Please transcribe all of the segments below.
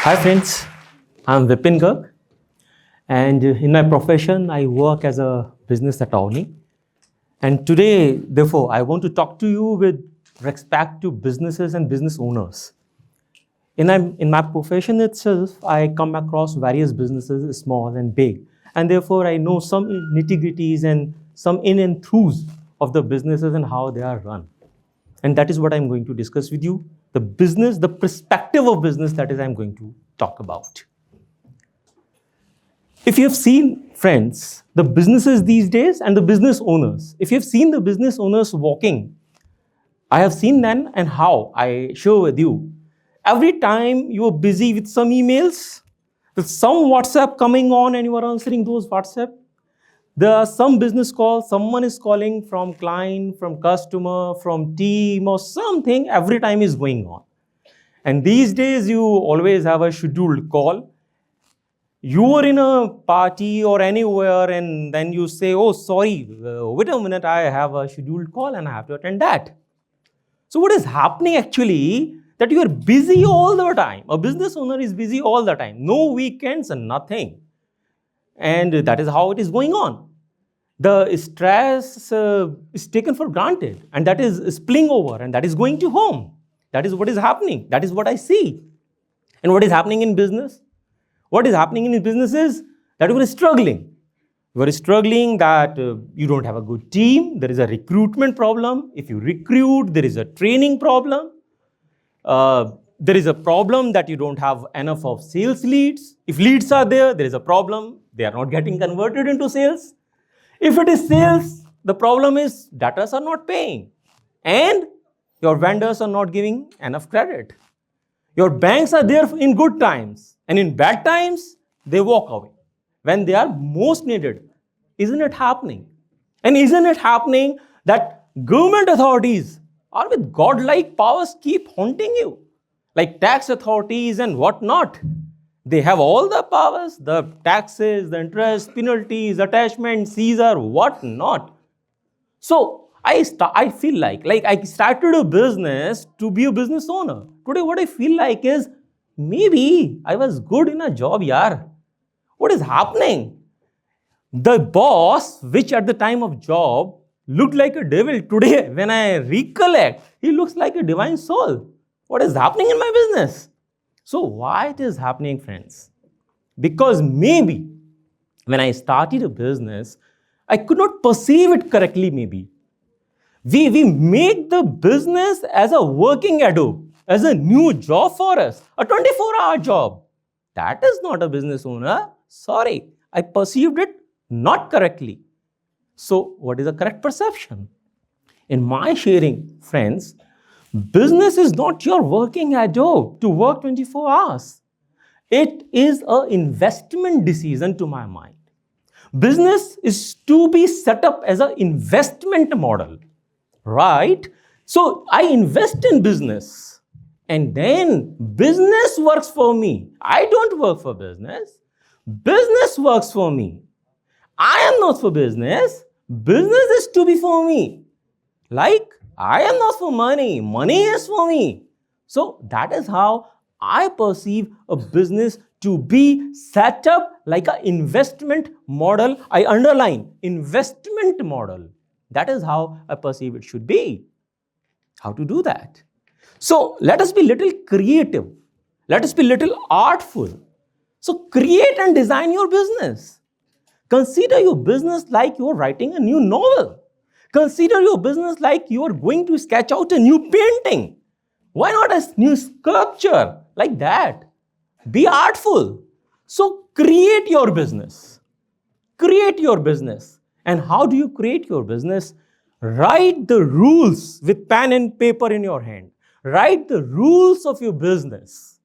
Hi friends, I'm Vipin Garg, and in my profession I work as a business attorney. And today, therefore, I want to talk to you with respect to businesses and business owners. In my profession itself, I come across various businesses, small and big, and therefore I know some nitty-gritties and some in and throughs of the businesses and how they are run. And that is what I'm going to discuss with you. The business, the perspective of business, that is I'm going to talk about. If you have seen, friends, the businesses these days and the business owners, if you have seen the business owners walking, I have seen them and how I share with you. Every time you are busy with some emails, with some WhatsApp coming on and you are answering those WhatsApp, there are some business calls, someone is calling from client, from customer, from team or something, every time is going on. And these days you always have a scheduled call. You are in a party or anywhere and then you say, oh, sorry, wait a minute, I have a scheduled call and I have to attend that. So what is happening actually, that you are busy all the time. A business owner is busy all the time. No weekends and nothing. And that is how it is going on. The stress is taken for granted and that is spilling over and that is going to home. That is what is happening. That is what I see. And what is happening in business? What is happening in business is that you are struggling. You are struggling that you don't have a good team. There is a recruitment problem. If you recruit, there is a training problem. There is a problem that you don't have enough of sales leads. If leads are there, there is a problem. They are not getting converted into sales. If it is sales, the problem is debtors are not paying. And your vendors are not giving enough credit. Your banks are there in good times. And in bad times, they walk away. When they are most needed, isn't it happening? And isn't it happening that government authorities are with godlike powers keep haunting you? Like tax authorities and whatnot. They have all the powers, the taxes, the interest, penalties, attachments, seizure, whatnot. So I feel like I started a business to be a business owner. Today what I feel like is, maybe I was good in a job, yaar. What is happening? The boss, which at the time of job looked like a devil, today when I recollect, he looks like a divine soul. What is happening in my business? So why it is happening, friends? Because maybe when I started a business, I could not perceive it correctly maybe. We make the business as a working Adobe, as a new job for us, a 24-hour job. That is not a business owner. Sorry, I perceived it not correctly. So what is the correct perception? In my sharing, friends, business is not your working Adobe to work 24 hours. It is an investment decision to my mind. Business is to be set up as an investment model, right? So I invest in business and then business works for me. I don't work for business. Business works for me. I am not for business. Business is to be for me. Like, I am not for money. Money is for me. So that is how I perceive a business to be set up like an investment model. I underline investment model. That is how I perceive it should be. How to do that? So let us be little creative. Let us be little artful. So create and design your business. Consider your business like you are writing a new novel. Consider your business like you are going to sketch out a new painting. Why not a new sculpture like that? Be artful. So create your business. Create your business. And how do you create your business? Write the rules with pen and paper in your hand. Write the rules of your business.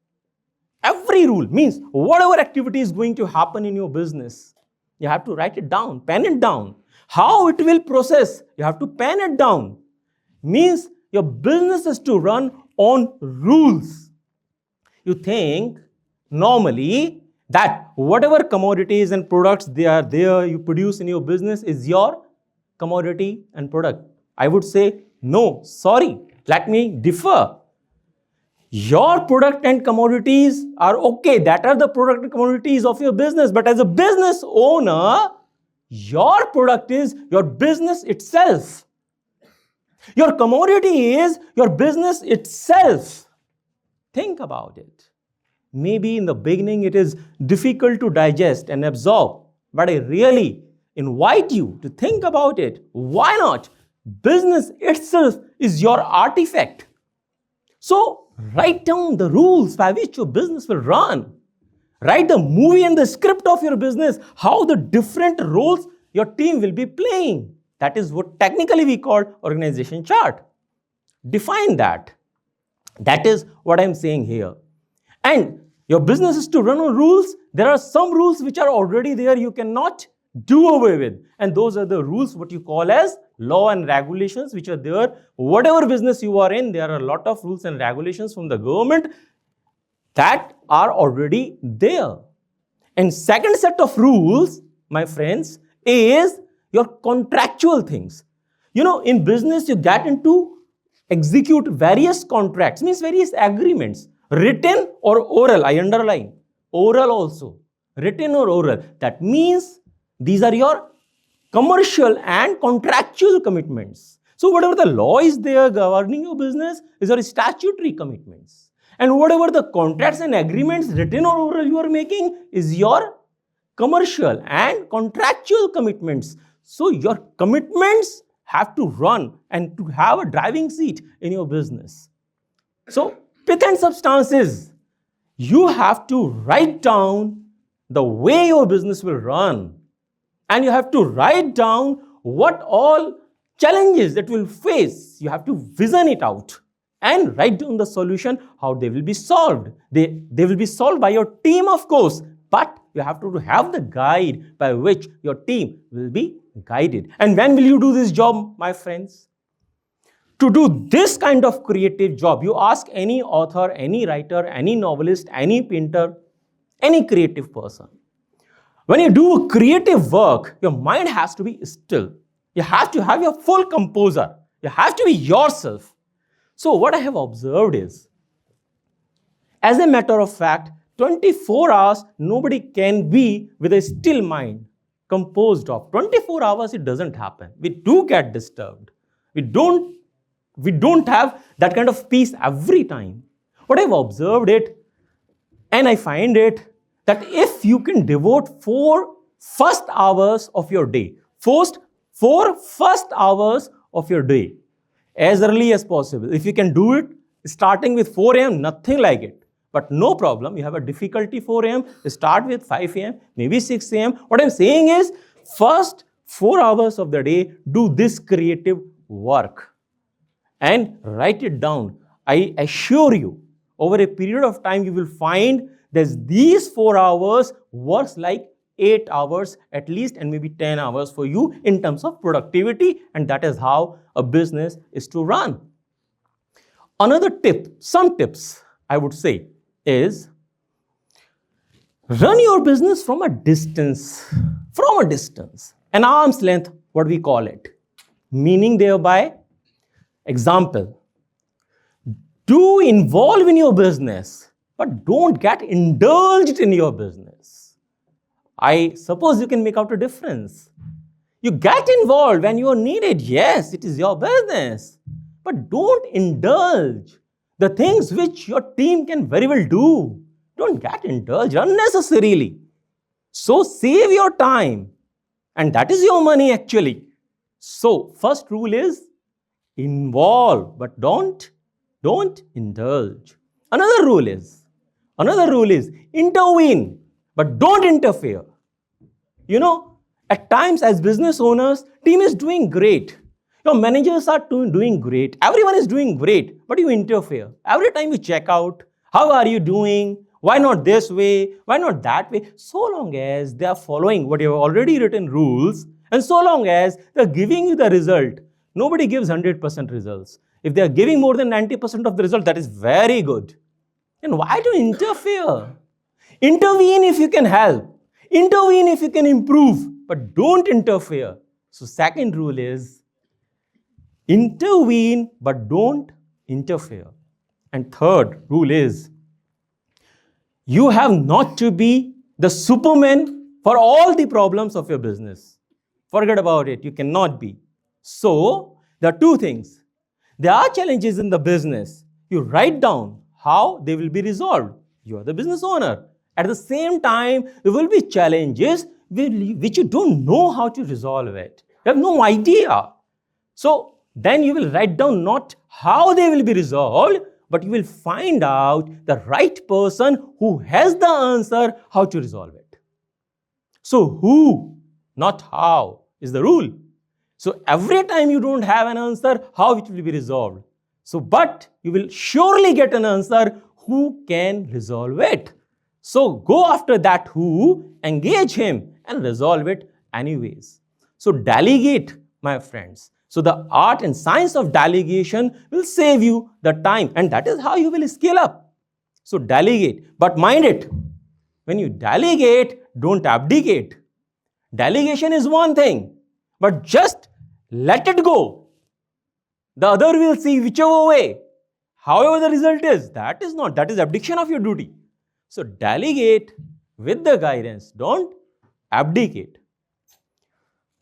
Every rule means whatever activity is going to happen in your business, you have to write it down, pen it down. How it will process, you have to pen it down. Means your business is to run on rules. You think normally that whatever commodities and products they are there you produce in your business is your commodity and product. I would say, no, sorry, let me differ. Your product and commodities are okay. That are the product and commodities of your business. But as a business owner, your product is your business itself. Your commodity is your business itself. Think about it. Maybe in the beginning it is difficult to digest and absorb, but I really invite you to think about it. Why not? Business itself is your artifact. So write down the rules by which your business will run. Write the movie and the script of your business, how the different roles your team will be playing. That is what technically we call organization chart. Define that. That is what I'm saying here. And your business is to run on rules. There are some rules which are already there you cannot do away with. And those are the rules what you call as law and regulations which are there. Whatever business you are in, there are a lot of rules and regulations from the government that are already there. And second set of rules, my friends, is your contractual things. You know, in business you get into execute various contracts, means various agreements, written or oral. I underline oral also, written or oral. That means these are your commercial and contractual commitments. So whatever the law is there governing your business is your statutory commitments. And whatever the contracts and agreements, written or oral, you are making is your commercial and contractual commitments. So your commitments have to run and to have a driving seat in your business. So pith and substances, you have to write down the way your business will run. And you have to write down what all challenges that will face. You have to vision it out and write down the solution, how they will be solved. They will be solved by your team, of course, but you have to have the guide by which your team will be guided. And when will you do this job, my friends? To do this kind of creative job, you ask any author, any writer, any novelist, any painter, any creative person. When you do creative work, your mind has to be still. You have to have your full composure. You have to be yourself. So what I have observed is, as a matter of fact, 24 hours, nobody can be with a still mind, composed of. 24 hours, it doesn't happen. We do get disturbed. We don't have that kind of peace every time. What I've observed it, and I find it, that if you can devote 4 first hours of your day, four first hours of your day, as early as possible. If you can do it, starting with 4 a.m., nothing like it. But no problem, you have a difficulty 4 a.m., start with 5 a.m., maybe 6 a.m. What I'm saying is, first 4 hours of the day, do this creative work and write it down. I assure you, over a period of time, you will find that these 4 hours works like 8 hours at least, and maybe 10 hours for you in terms of productivity, and that is how a business is to run. Another tip, some tips I would say is, run your business from a distance, an arm's length, what we call it. Meaning thereby, example, do involve in your business, but don't get indulged in your business. I suppose you can make out a difference. You get involved when you are needed. Yes, it is your business. But don't indulge the things which your team can very well do. Don't get indulged unnecessarily. So save your time. And that is your money actually. So first rule is involve, but don't indulge. Another rule is intervene, but don't interfere. You know, at times as business owners, team is doing great. Your managers are doing great. Everyone is doing great, but you interfere. Every time you check out, how are you doing? Why not this way? Why not that way? So long as they are following what you have already written rules, and so long as they are giving you the result, nobody gives 100% results. If they are giving more than 90% of the result, that is very good. And why do you interfere? Intervene if you can help. Intervene if you can improve, but don't interfere. So second rule is intervene, but don't interfere. And third rule is, you have not to be the Superman for all the problems of your business. Forget about it. You cannot be. So, there are two things. There are challenges in the business. You write down how they will be resolved. You are the business owner. At the same time, there will be challenges which you don't know how to resolve it. You have no idea. So, then you will write down not how they will be resolved, but you will find out the right person who has the answer how to resolve it. So, who, not how, is the rule. So, every time you don't have an answer, how it will be resolved. So, but you will surely get an answer who can resolve it. So, go after that who, engage him and resolve it anyways. So, delegate, my friends. So, the art and science of delegation will save you the time, and that is how you will scale up. So, delegate. But mind it, when you delegate, don't abdicate. Delegation is one thing, but just let it go. The other will see whichever way. However the result is, that is abdication of your duty. So delegate with the guidance, don't abdicate.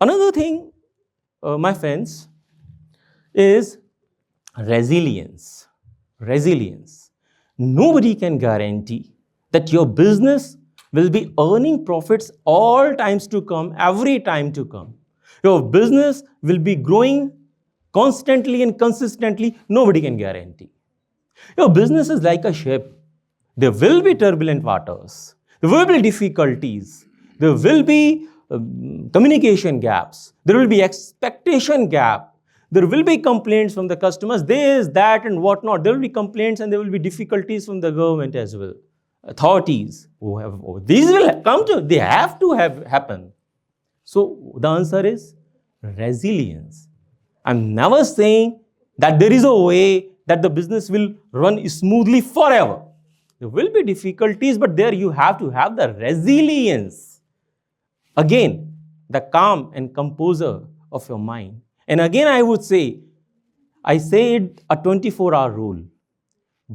Another thing, my friends, is resilience. Resilience. Nobody can guarantee that your business will be earning profits all times to come, every time to come. Your business will be growing constantly and consistently. Nobody can guarantee. Your business is like a ship. There will be turbulent waters. There will be difficulties. There will be communication gaps. There will be expectation gap. There will be complaints from the customers, this, that, and whatnot. There will be complaints and there will be difficulties from the government as well. Authorities who have, these will come to, they have to happen. So the answer is resilience. I'm never saying that there is a way that the business will run smoothly forever. There will be difficulties, but there you have to have the resilience. Again, the calm and composure of your mind. And again, I said a 24-hour rule.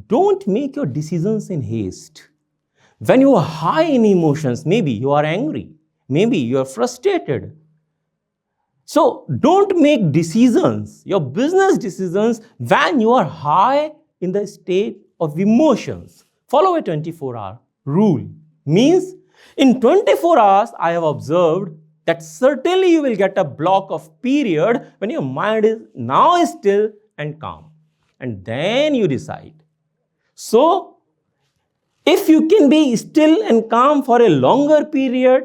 Don't make your decisions in haste. When you are high in emotions, maybe you are angry, maybe you are frustrated. So don't make decisions, your business decisions, when you are high in the state of emotions. Follow a 24-hour rule. Means in 24 hours, I have observed that certainly you will get a block of period when your mind is now still and calm. And then you decide. So, if you can be still and calm for a longer period,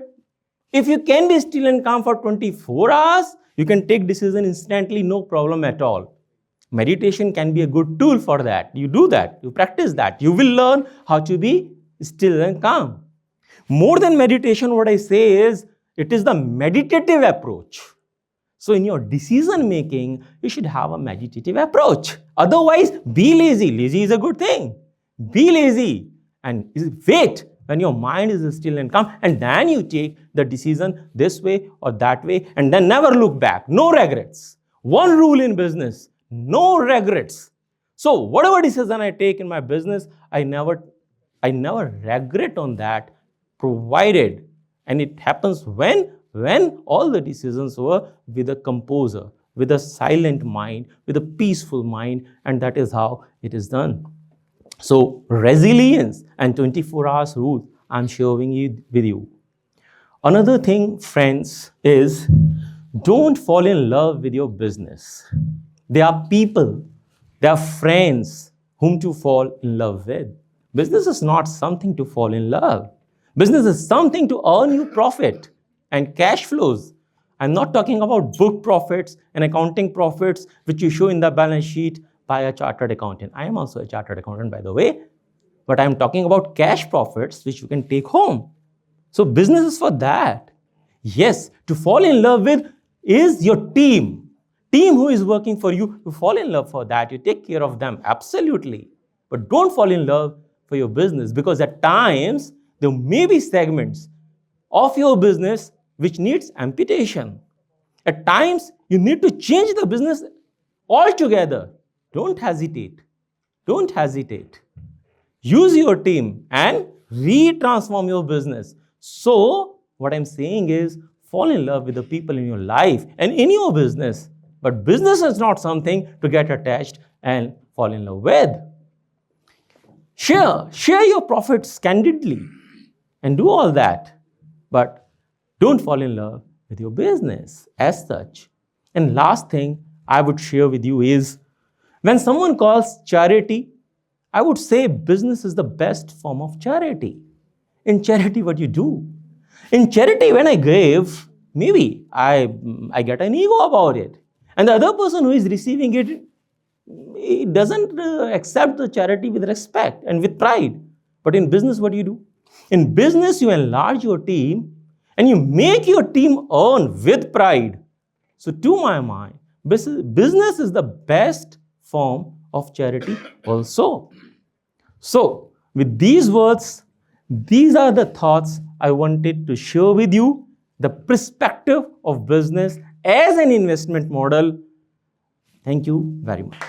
if you can be still and calm for 24 hours, you can take decision instantly, no problem at all. Meditation can be a good tool for that. You do that, you practice that. You will learn how to be still and calm. More than meditation, what I say is, it is the meditative approach. So in your decision making, you should have a meditative approach. Otherwise, be lazy. Lazy is a good thing. Be lazy and wait when your mind is still and calm, and then you take the decision this way or that way, and then never look back. No regrets. One rule in business, no regrets. So whatever decision I take in my business, I never regret on that, provided, and it happens when all the decisions were with a composer, with a silent mind, with a peaceful mind, and that is how it is done. So resilience and 24 hours rule I'm sharing with you. Another thing, friends, is don't fall in love with your business. There are people, there are friends whom to fall in love with. Business is not something to fall in love. Business is something to earn you profit and cash flows. I'm not talking about book profits and accounting profits which you show in the balance sheet by a chartered accountant. I am also a chartered accountant, by the way. But I'm talking about cash profits which you can take home. So business is for that. Yes, to fall in love with is your team. Team who is working for you, you fall in love for that. You take care of them, absolutely. But don't fall in love for your business, because at times there may be segments of your business which needs amputation. At times you need to change the business altogether. Don't hesitate. don't hesitate. Use your team and re-transform your business. So, what I'm saying is, fall in love with the people in your life and in your business. But business is not something to get attached and fall in love with. Share your profits candidly and do all that. But don't fall in love with your business as such. And last thing I would share with you is, when someone calls charity, I would say business is the best form of charity. In charity, what you do? In charity, when I give, maybe I get an ego about it. And the other person who is receiving it, he doesn't accept the charity with respect and with pride. But in business, what do you do? In business, you enlarge your team and you make your team earn with pride. So to my mind, business is the best form of charity also. So with these words, these are the thoughts I wanted to share with you, the perspective of business as an investment model. Thank you very much.